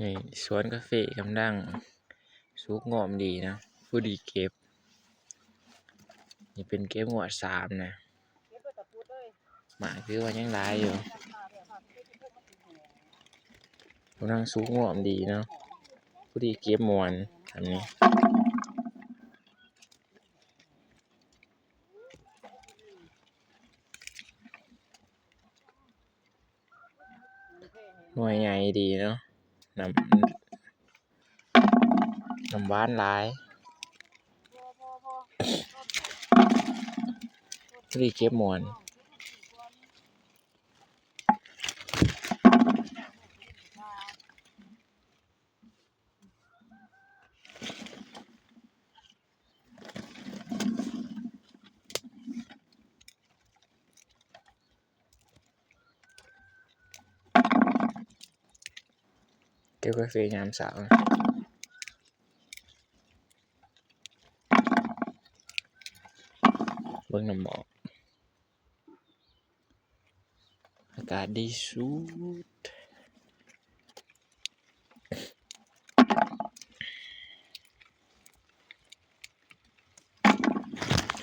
นี่สวนกาแฟกำลังสุกงอมดีนะผู้ดีเก็บนี่เป็นเก็บหัว3นะหมาคือว่ายังหลายอยู่กำลังสุกงอมดีเนาะผู้ดีเก็บมวนแบบนี้หน่วยใหญ่ดีเนาะน้ำหวานหลายผู้ดีเก็บมวนเก็บกาแฟยามเช้าเบิ่งน้ำหมอกอากาศดีสุด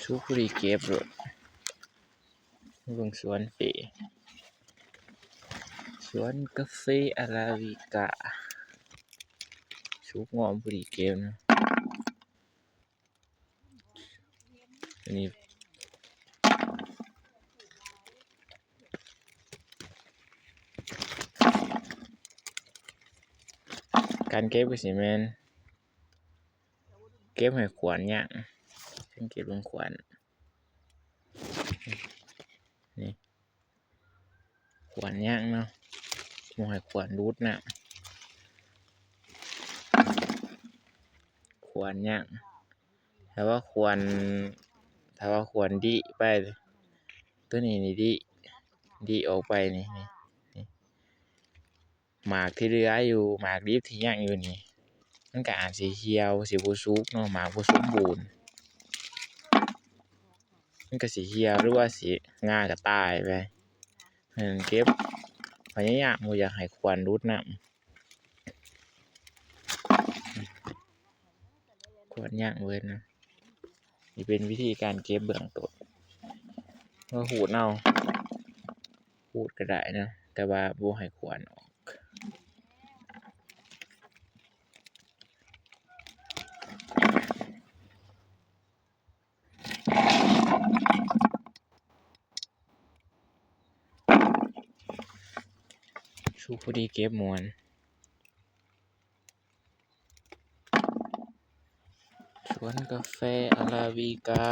สุกผู้ดีเก็บเลยเบิ่งสวนเฟสวนกาแฟอาราบิก้าสุกงอมผู้ดีเก็บนะอันนี้การเก็บก็สิแม่นเก็บให้ขวัญย่างซึ่งเก็บลงขวัญนี่ขวัญย่างเนาะบ่ให้ขวัญรูดน้ำขวัญย่างถ้าว่าขวัญดิไปตัวนี้นี่ดิออกไปนี่หมากที่เหลืออยู่หมากดิบที่ย่างอยู่นี่มันก็อาจสิเหี่ยวสิบ่สุกเนาะหมากบ่สมบูรณ์มันก็สิเหี่ยวหรือว่าสิง่าก็ตายไปเก็บพยายามบ่อยากให้ขวัญรูดน้ำขวัญย่างเบิดนะนี่เป็นวิธีการเก็บเบื้องต้นก็หูดเอาหูดก็ได้นะแต่ว่าบ่ให้ขวัญออกสุกพอดีเก็บม่วนสวนกาแฟอาราบิก้า